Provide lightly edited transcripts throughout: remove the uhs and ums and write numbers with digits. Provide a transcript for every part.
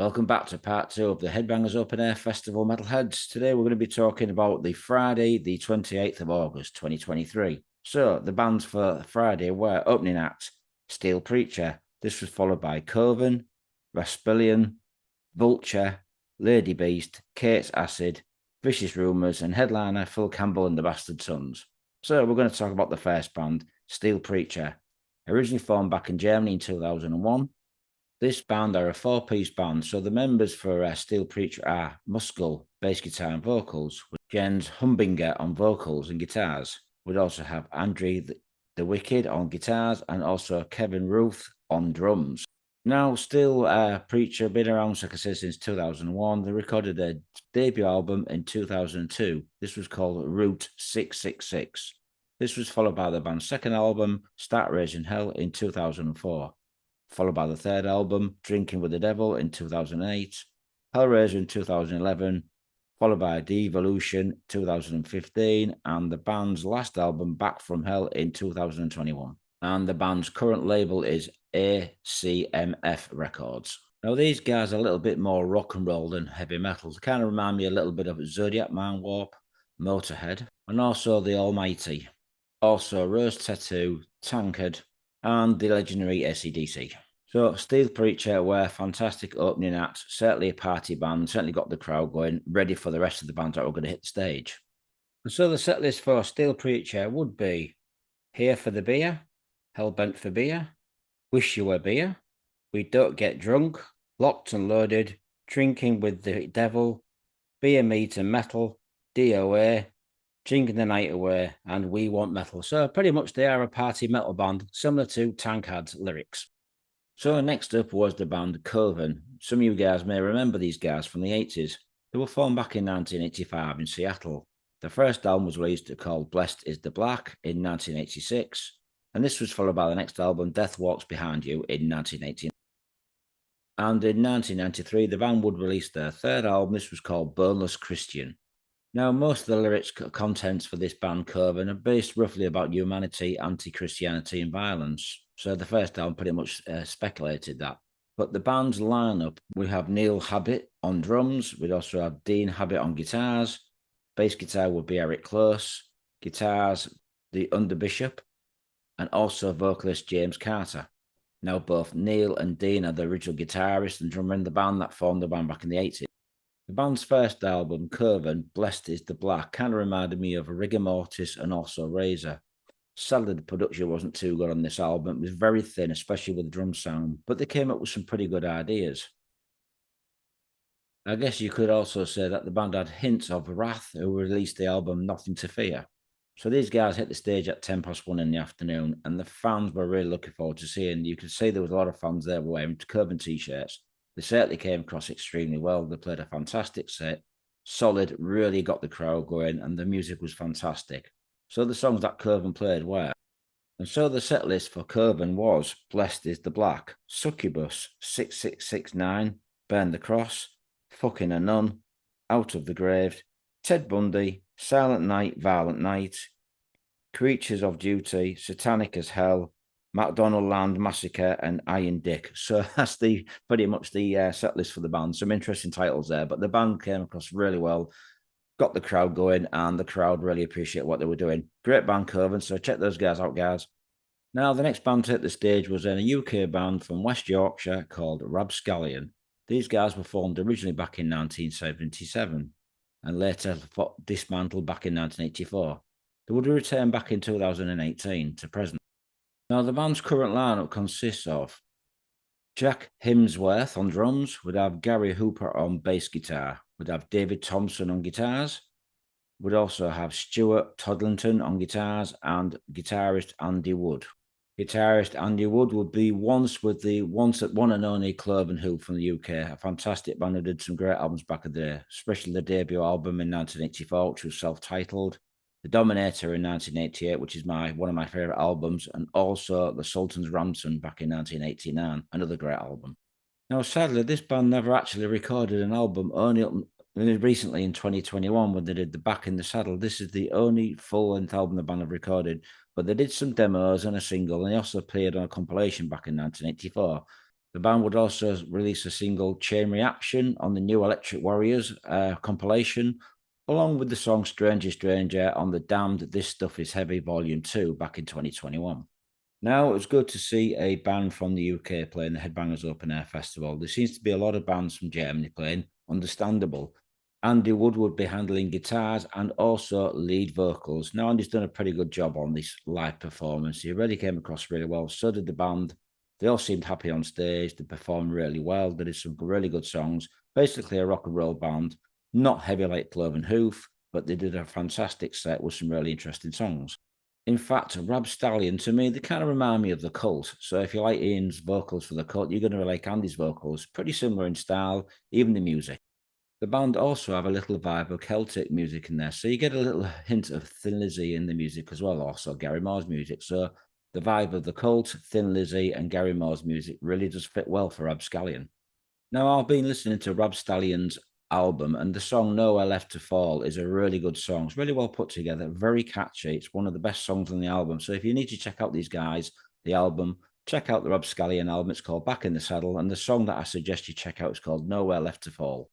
Welcome back to part 2 of the Headbangers Open Air Festival Metalheads. Today we're going to be talking about the Friday, the 28th of August, 2023. So the bands for Friday were opening act, Steelpreacher. This was followed by Coven, Rhabstallion, Vulture, Lady Beast, Kate's Acid, Vicious Rumours, and headliner Phil Campbell and the Bastard Sons. So we're going to talk about the first band, Steelpreacher. Originally formed back in Germany in 2001. This band are a 4-piece band, so the members for Steelpreacher are Muskel, bass guitar and vocals, with Jens Humbinger on vocals and guitars. We'd also have Andre the Wicked on guitars and also Kevin Ruth on drums. Now, Steelpreacher been around, like I said, since 2001. They recorded their debut album in 2002. This was called Route 666. This was followed by the band's second album, Start Raising Hell, in 2004. Followed by the third album, Drinking with the Devil, in 2008, Hellraiser in 2011, followed by Devolution 2015, and the band's last album, Back from Hell, in 2021. And the band's current label is ACMF Records. Now, these guys are a little bit more rock and roll than heavy metal. They kind of remind me a little bit of Zodiac Man Warp, Motorhead, and also The Almighty. Also Rose Tattoo, Tankard, and the legendary AC/DC. So Steelpreacher were a fantastic opening act, certainly a party band, certainly got the crowd going, ready for the rest of the bands that were going to hit the stage. And so the set list for Steelpreacher would be Here for the Beer, Hellbent for Beer, Wish You Were Beer, We Don't Get Drunk, Locked and Loaded, Drinking with the Devil, Beer, Meat and Metal, DOA, Drinking the Night Away, and We Want Metal. So pretty much they are a party metal band, similar to Tankard's lyrics. So next up was the band Coven. Some of you guys may remember these guys from the 80s. They were formed back in 1985 in Seattle. The first album was released called Blessed is the Black in 1986, and this was followed by the next album, Death Walks Behind You, in 1989. And in 1993, the band would release their third album. This was called Boneless Christian. Now, most of the lyrics contents for this band, Coven, are based roughly about humanity, anti-Christianity, and violence. So the first album pretty much speculated that. But the band's lineup, we have Neil Habit on drums. We'd also have Dean Habit on guitars. Bass guitar would be Eric Close. Guitars, the Underbishop. And also vocalist James Carter. Now, both Neil and Dean are the original guitarist and drummer in the band that formed the band back in the 80s. The band's first album, Coven, Blessed is the Black, kind of reminded me of Rigor Mortis and also Razor. Sadly, the production wasn't too good on this album. It was very thin, especially with the drum sound, but they came up with some pretty good ideas. I guess you could also say that the band had hints of Wrath, who released the album Nothing to Fear. So these guys hit the stage at 1:10 in the afternoon, and the fans were really looking forward to seeing. You could see there was a lot of fans there wearing Coven t-shirts. They certainly came across extremely well. They played a fantastic set, solid, really got the crowd going, and the music was fantastic. So the songs that Coven played were. And so the set list for Coven was Blessed is the Black, Succubus, 6669, Burn the Cross, Fucking a Nun, Out of the Grave, Ted Bundy, Silent Night, Violent Night, Creatures of Duty, Satanic as Hell, McDonald Land Massacre, and Iron Dick. So that's pretty much the set list for the band. Some interesting titles there, but the band came across really well, got the crowd going, and the crowd really appreciate what they were doing. Great band, Coven, so check those guys out, guys. Now, the next band to hit the stage was a UK band from West Yorkshire called Rhabstallion. These guys were formed originally back in 1977 and later dismantled back in 1984. They would return back in 2018 to present. Now, the band's current lineup consists of Jack Hemsworth on drums, would have Gary Hooper on bass guitar, would have David Thompson on guitars, would also have Stuart Todlington on guitars, and guitarist Andy Wood. Guitarist Andy Wood would be once with the one and only Cloven Who from the UK, a fantastic band who did some great albums back in the day, especially the debut album in 1984, which was self-titled. The Dominator in 1988, which is one of my favourite albums, and also The Sultan's Ransom back in 1989, another great album. Now, sadly, this band never actually recorded an album, only recently in 2021 when they did the Back in the Saddle. This is the only full-length album the band have recorded, but they did some demos and a single, and they also appeared on a compilation back in 1984. The band would also release a single, Chain Reaction, on the new Electric Warriors compilation, along with the song Stranger Stranger on the Damned This Stuff Is Heavy Volume 2 back in 2021. Now, it was good to see a band from the UK playing the Headbangers Open Air Festival. There seems to be a lot of bands from Germany playing, understandable. Andy Wood would be handling guitars and also lead vocals. Now, Andy's done a pretty good job on this live performance. He really came across really well. So did the band. They all seemed happy on stage. They performed really well. They did some really good songs. Basically a rock and roll band. Not heavy like Cloven Hoof, but they did a fantastic set with some really interesting songs. In fact, Rhabstallion, to me, they kind of remind me of the Cult. So if you like Ian's vocals for the Cult, you're going to like Andy's vocals. Pretty similar in style, even the music. The band also have a little vibe of Celtic music in there. So you get a little hint of Thin Lizzy in the music as well, also Gary Moore's music. So the vibe of the Cult, Thin Lizzy, and Gary Moore's music really does fit well for Rhabstallion. Now, I've been listening to Rhabstallion's album, and the song Nowhere Left to Fall is a really good song. It's really well put together, very catchy. It's one of the best songs on the album. So if you need to check out these guys, the album, check out the Rhabstallion album. It's called Back in the Saddle, and the song that I suggest you check out is called Nowhere Left to Fall.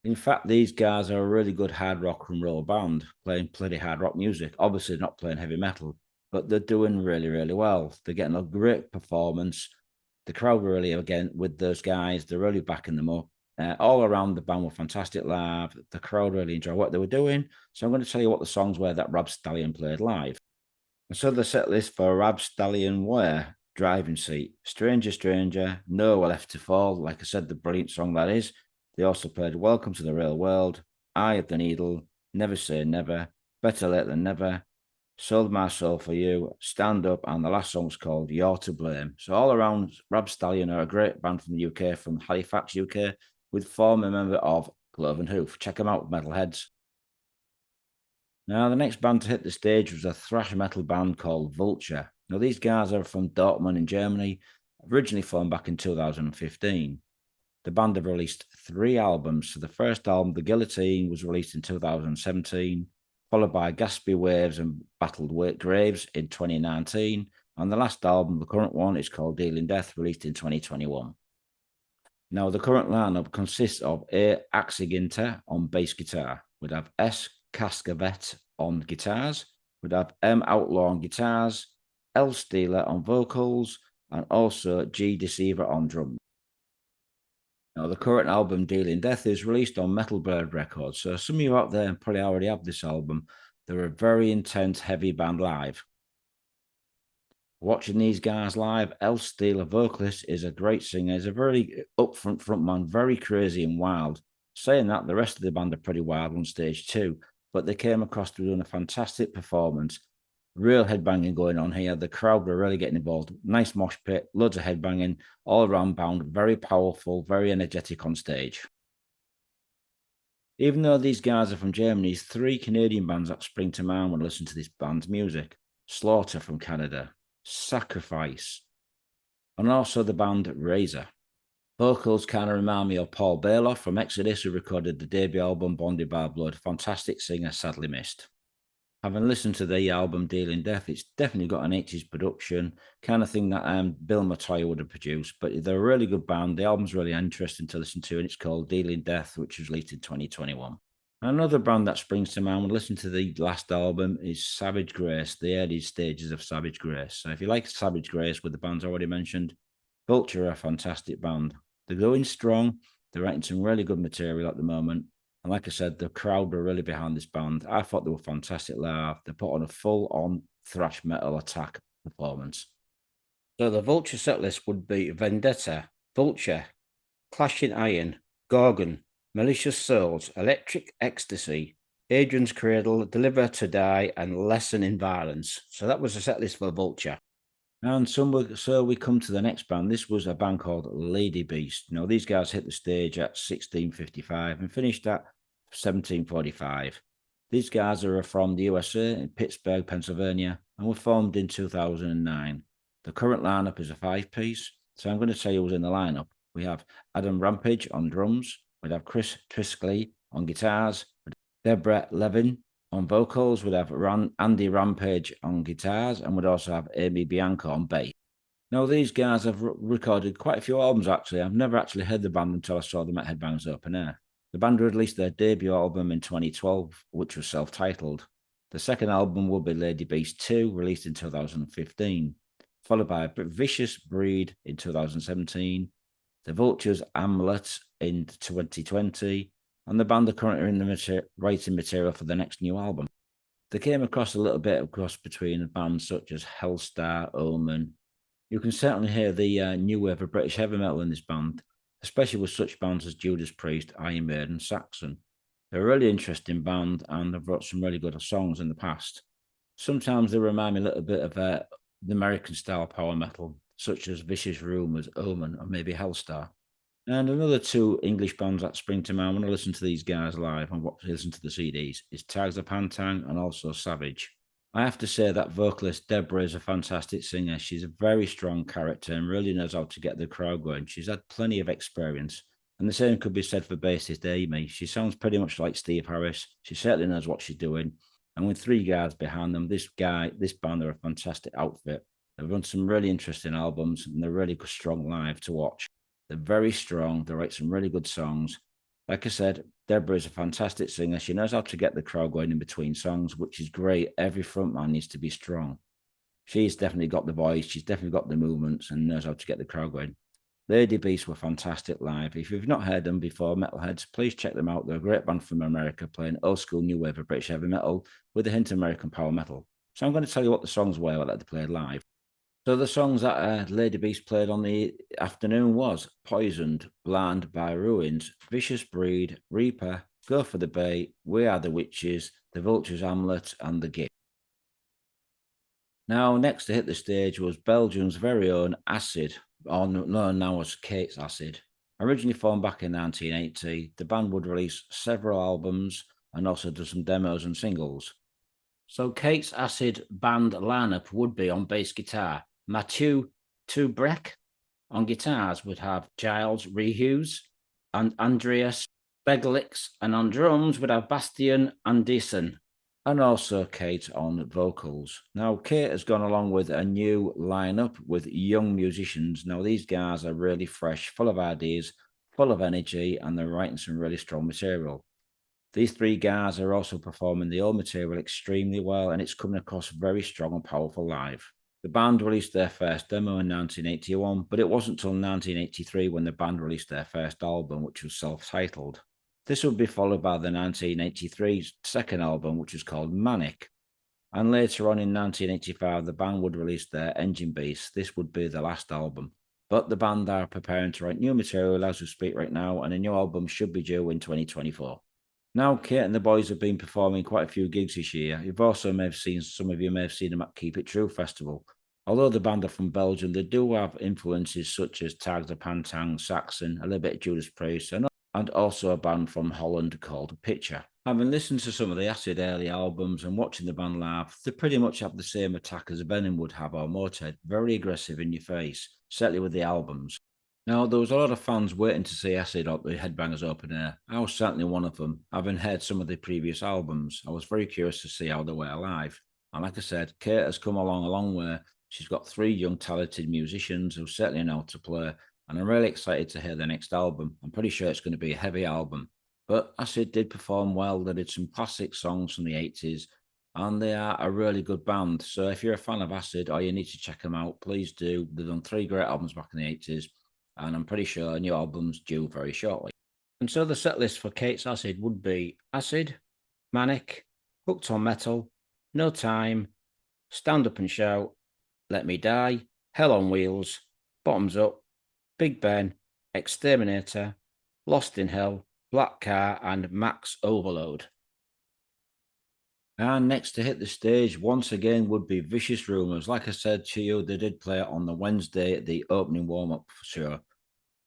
In fact, these guys are a really good hard rock and roll band, playing plenty hard rock music. Obviously not playing heavy metal, but they're doing really, really well. They're getting a great performance. The crowd were really, again, with those guys, they're really backing them up. All around, the band were fantastic live. The crowd really enjoyed what they were doing. So I'm going to tell you what the songs were that Rhabstallion played live. And so the set list for Rhabstallion were Driving Seat, Stranger Stranger, Nowhere Left to Fall. Like I said, the brilliant song that is. They also played Welcome to the Real World, Eye of the Needle, Never Say Never, Better Late Than Never, Sold My Soul for You, Stand Up, and the last song was called You're to Blame. So all around, Rhabstallion are a great band from the UK, from Halifax, UK, with former member of Cloven Hoof. Check them out, metalheads. Now, the next band to hit the stage was a thrash metal band called Vulture. Now, these guys are from Dortmund in Germany, originally formed back in 2015. The band have released 3 albums. So the first album, The Guillotine, was released in 2017, followed by Gaspy Waves and Battled Graves in 2019. And the last album, the current one, is called Dealing Death, released in 2021. Now, the current lineup consists of A. Axiginter on bass guitar. We'd have S. Cascavet on guitars. We'd have M. Outlaw on guitars, L. Steeler on vocals, and also G. Deceiver on drums. Now, the current album, Dealing Death, is released on Metal Bird Records. So some of you out there probably already have this album. They're a very intense, heavy band live. Watching these guys live, L. Steele, a vocalist, is a great singer. He's a very upfront frontman, very crazy and wild. Saying that, the rest of the band are pretty wild on stage too, but they came across to doing a fantastic performance. Real headbanging going on here. The crowd were really getting involved. Nice mosh pit, loads of headbanging, all around bound, very powerful, very energetic on stage. Even though these guys are from Germany, 3 Canadian bands that spring to mind when I listen to this band's music. Slaughter from Canada, Sacrifice, and also the band Razor. Vocals kind of remind me of Paul Bailoff from Exodus, who recorded the debut album Bonded by Blood. Fantastic singer, sadly missed. Having listened to the album Dealing Death, it's definitely got an 80s production, kind of thing that Bill Matoya would have produced, but they're a really good band. The album's really interesting to listen to, and it's called Dealing Death, which was released in 2021. Another band that springs to mind when listening to the last album is Savage Grace, the early stages of Savage Grace. So if you like Savage Grace with the bands already mentioned, Vulture are a fantastic band. They're going strong. They're writing some really good material at the moment. And like I said, the crowd were really behind this band. I thought they were fantastic live. They put on a full-on thrash metal attack performance. So the Vulture setlist would be Vendetta, Vulture, Clashing Iron, Gorgon, Malicious Souls, Electric Ecstasy, Adrian's Cradle, Deliver to Die, and Lesson in Violence. So that was the setlist for Vulture. And so we come to the next band. This was a band called Lady Beast. Now, these guys hit the stage at 16:55 and finished at 17:45. These guys are from the USA in Pittsburgh, Pennsylvania, and were formed in 2009. The current lineup is a 5-piece. So I'm going to tell you who's in the lineup. We have Adam Rampage on drums. We'd have Chris Triskley on guitars. Deborah Levin on vocals. We'd have Andy Rampage on guitars, and we'd also have Amy Bianco on bass. Now, these guys have recorded quite a few albums, actually. I've never actually heard the band until I saw them at Headbangers Open Air. The band released their debut album in 2012, which was self-titled. The second album will be Lady Beast 2, released in 2015, followed by Vicious Breed in 2017, the Vulture's Amulet in 2020, and the band are currently in the writing material for the next new album. They came across a little bit of cross between bands such as Hellstar, Omen. You can certainly hear the new wave of British heavy metal in this band, especially with such bands as Judas Priest, Iron Maiden, Saxon. They're a really interesting band and they've wrote some really good songs in the past. Sometimes they remind me a little bit of the American style power metal, such as Vicious Rumours, Omen, or maybe Hellstar. And another two English bands that spring to mind when I listen to these guys live and listen to the CDs is Tags the Pantang and also Savage. I have to say that vocalist Deborah is a fantastic singer. She's a very strong character and really knows how to get the crowd going. She's had plenty of experience. And the same could be said for bassist Amy. She sounds pretty much like Steve Harris. She certainly knows what she's doing. And with three guys behind them, this band are a fantastic outfit. They've run some really interesting albums and they're really strong live to watch. They're very strong. They write some really good songs. Like I said, Deborah is a fantastic singer. She knows how to get the crowd going in between songs, which is great. Every frontman needs to be strong. She's definitely got the voice. She's definitely got the movements and knows how to get the crowd going. Lady Beast were fantastic live. If you've not heard them before, metalheads, please check them out. They're a great band from America playing old school new wave of British heavy metal with a hint of American power metal. So I'm going to tell you what the songs were that they played live. So the songs that Lady Beast played on the afternoon was Poisoned, Blind by Ruins, Vicious Breed, Reaper, Go for the Bay, We Are the Witches, The Vulture's Amulet, and The Gift. Now, next to hit the stage was Belgium's very own Acid, or known now as Kate's Acid. Originally formed back in 1980, the band would release several albums and also do some demos and singles. So Kate's Acid band lineup would be on bass guitar, Mathieu Toubreck. On guitars would have Giles Rehughes and Andreas Beglix, and on drums would have Bastian Anderson, and also Kate on vocals. Now, Kate has gone along with a new lineup with young musicians. Now, these guys are really fresh, full of ideas, full of energy, and they're writing some really strong material. These three guys are also performing the old material extremely well, and it's coming across very strong and powerful live. The band released their first demo in 1981, but it wasn't until 1983 when the band released their first album, which was self-titled. This would be followed by the 1983 second album, which was called Manic. And later on in 1985, the band would release their Engine Beast. This would be the last album. But the band are preparing to write new material as we speak right now, and a new album should be due in 2024. Now, Kate and the boys have been performing quite a few gigs this year. Some of you may have seen them at Keep It True Festival. Although the band are from Belgium, they do have influences such as Tag the Pantang, Saxon, a little bit of Judas Priest, and also a band from Holland called Pitcher. Having listened to some of the Acid early albums and watching the band live, they pretty much have the same attack as Venom would have or Motorhead, very aggressive in your face, certainly with the albums. Now, there was a lot of fans waiting to see Acid at the Headbangers Open Air. I was certainly one of them. Having heard some of the previous albums, I was very curious to see how they were live. And like I said, Kate has come along a long way. She's got three young talented musicians who certainly know how to play. And I'm really excited to hear the next album. I'm pretty sure it's going to be a heavy album. But Acid did perform well. They did some classic songs from the 80s. And they are a really good band. So if you're a fan of Acid or you need to check them out, please do. They've done three great albums back in the 80s. And I'm pretty sure a new album's due very shortly. And so the set list for Kate's Acid would be Acid, Manic, Hooked on Metal, No Time, Stand Up and Shout, Let Me Die, Hell on Wheels, Bottoms Up, Big Ben, Exterminator, Lost in Hell, Black Car, and Max Overload. And next to hit the stage once again would be Vicious Rumours. Like I said to you, they did play it on the Wednesday at the opening warm-up show.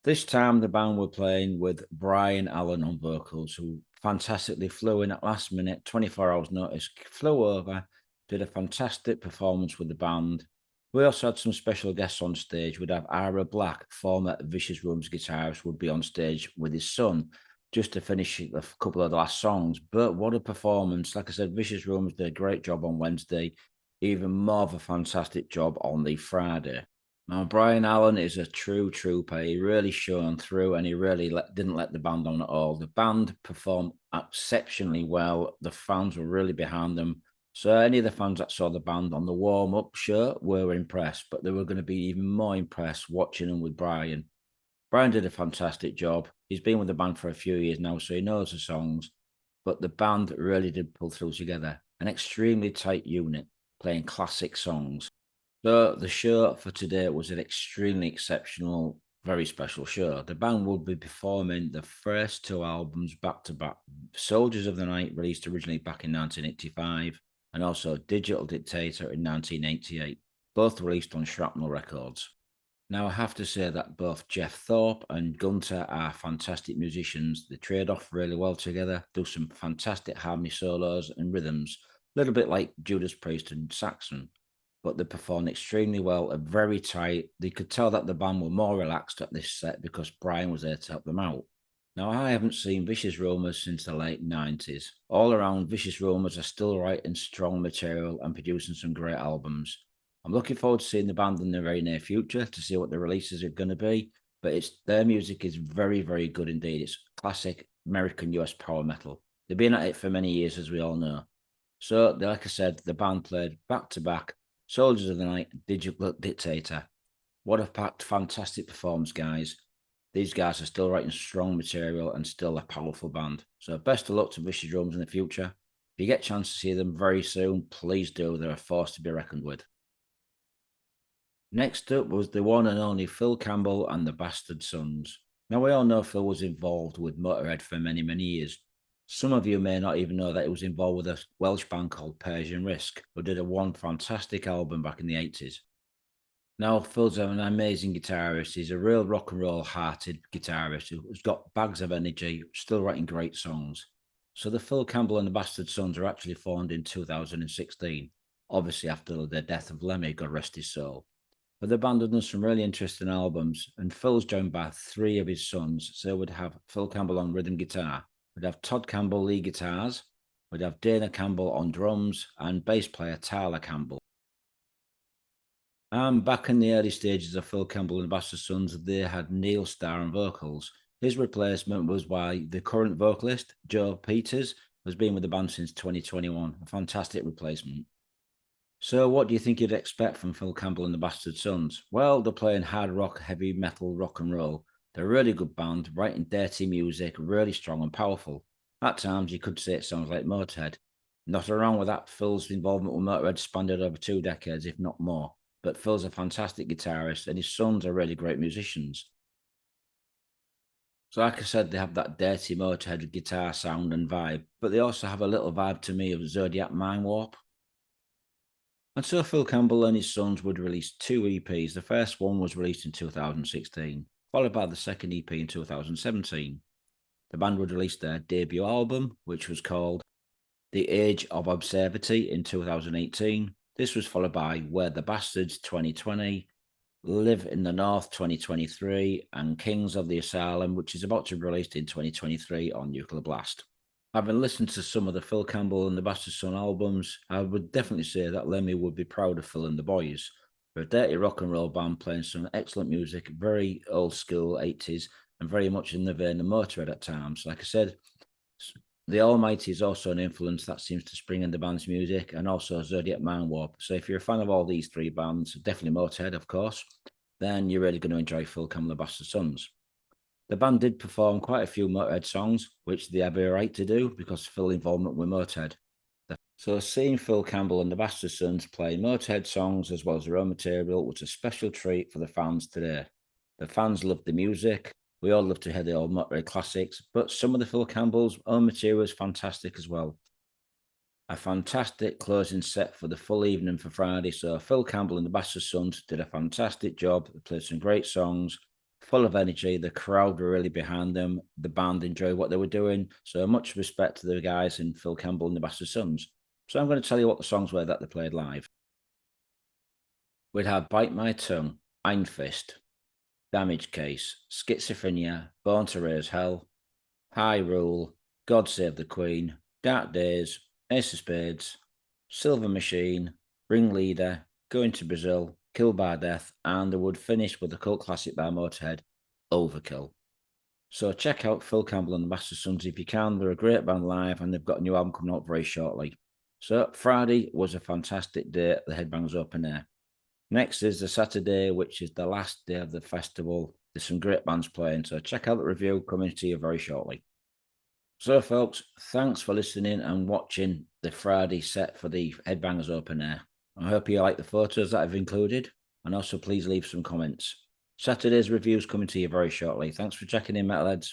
This time the band were playing with Brian Allen on vocals, who fantastically flew in at last minute, 24 hours notice, flew over, did a fantastic performance with the band. We also had some special guests on stage. We'd have Ira Black, former Vicious Rumours guitarist, would be on stage with his son just to finish a couple of the last songs. But what a performance. Like I said, Vicious Rumours did a great job on Wednesday, even more of a fantastic job on the Friday. Now, Brian Allen is a true trooper. He really shone through and he really didn't let the band on at all. The band performed exceptionally well. The fans were really behind them. So any of the fans that saw the band on the warm-up show were impressed, but they were going to be even more impressed watching them with Brian. Brian did a fantastic job. He's been with the band for a few years now, so he knows the songs, but the band really did pull through together. An extremely tight unit, playing classic songs. So the show for today was an extremely exceptional, very special show. The band will be performing the first two albums back to back. Soldiers of the Night, released originally back in 1985, and also Digital Dictator in 1988, both released on Shrapnel Records. Now, I have to say that both Jeff Thorpe and Gunter are fantastic musicians. They trade off really well together, do some fantastic harmony solos and rhythms, a little bit like Judas Priest and Saxon, but they performed extremely well and very tight. They could tell that the band were more relaxed at this set because Brian was there to help them out. Now, I haven't seen Vicious Rumours since the late 90s. All around, Vicious Rumours are still writing strong material and producing some great albums. I'm looking forward to seeing the band in the very near future to see what the releases are going to be, but their music is very, very good indeed. It's classic American US power metal. They've been at it for many years, as we all know. So, like I said, the band played back to back Soldiers of the Night, Digital Dictator. What a packed, fantastic performance, guys. These guys are still writing strong material and still a powerful band. So best of luck to Vicious Drums in the future. If you get a chance to see them very soon, please do. They're a force to be reckoned with. Next up was the one and only Phil Campbell and the Bastard Sons. Now, we all know Phil was involved with Motorhead for many, many years. Some of you may not even know that he was involved with a Welsh band called Persian Risk, who did one fantastic album back in the 80s. Now, Phil's an amazing guitarist. He's a real rock and roll hearted guitarist who's got bags of energy, still writing great songs. So the Phil Campbell and the Bastard Sons are actually formed in 2016, obviously after the death of Lemmy, God rest his soul. But the band have done some really interesting albums, and Phil's joined by three of his sons. So we'd have Phil Campbell on rhythm guitar, we'd have Todd Campbell lead guitars, we'd have Dana Campbell on drums, and bass player Tyler Campbell. Back in the early stages of Phil Campbell and the Bastard Sons, they had Neil Starr on vocals. His replacement was by the current vocalist, Joe Peters, who's been with the band since 2021. A fantastic replacement. So what do you think you'd expect from Phil Campbell and the Bastard Sons? Well, they're playing hard rock, heavy metal, rock and roll. They're a really good band, writing dirty music, really strong and powerful. At times, you could say it sounds like Motorhead. Nothing wrong with that. Phil's involvement with Motorhead spanned over 2 decades, if not more. But Phil's a fantastic guitarist, and his sons are really great musicians. So, like I said, they have that dirty Motorhead guitar sound and vibe, but they also have a little vibe to me of Zodiac Mind Warp. And so Phil Campbell and his sons would release 2 EPs. The first one was released in 2016, followed by the second EP in 2017. The band would release their debut album, which was called The Age of Absurdity in 2018. This was followed by Where the Bastards 2020, Live in the North 2023, and Kings of the Asylum, which is about to be released in 2023 on Nuclear Blast. Having listened to some of the Phil Campbell and the Bastard Son albums, I would definitely say that Lemmy would be proud of Phil and the boys. They're a dirty rock and roll band playing some excellent music, very old school 80s, and very much in the vein of Motorhead at times. Like I said, the Almighty is also an influence that seems to spring in the band's music, and also Zodiac Mind Warp. So if you're a fan of all these 3 bands, definitely Motorhead, of course, then you're really going to enjoy Phil Campbell and the Bastard Sons. The band did perform quite a few Motorhead songs, which they have a right to do because of Phil's involvement with Motorhead. So seeing Phil Campbell and the Bastard Sons play Motorhead songs as well as their own material was a special treat for the fans today. The fans loved the music. We all love to hear the old Motorhead classics, but some of the Phil Campbell's own material is fantastic as well. A fantastic closing set for the full evening for Friday. So Phil Campbell and the Bastard Sons did a fantastic job. They played some great songs, full of energy. The crowd were really behind them. The band enjoyed what they were doing. So much respect to the guys in Phil Campbell and the Bastard Sons. So I'm going to tell you what the songs were that they played live. We'd have Bite My Tongue, Iron Fist, Damage Case, Schizophrenia, Born to Raise Hell, High Rule, God Save the Queen, Dark Days, Ace of Spades, Silver Machine, Ringleader, Going to Brazil, Kill by Death, and they would finish with the cult classic by Motorhead, Overkill. So check out Phil Campbell and the Master Sons if you can. They're a great band live, and they've got a new album coming out very shortly. So Friday was a fantastic day at the Headbangers Open Air. Next is the Saturday, which is the last day of the festival. There's some great bands playing, so check out the review coming to you very shortly. So, folks, thanks for listening and watching the Friday set for the Headbangers Open Air. I hope you like the photos that I've included, and also please leave some comments. Saturday's reviews coming to you very shortly. Thanks for checking in, Metalheads.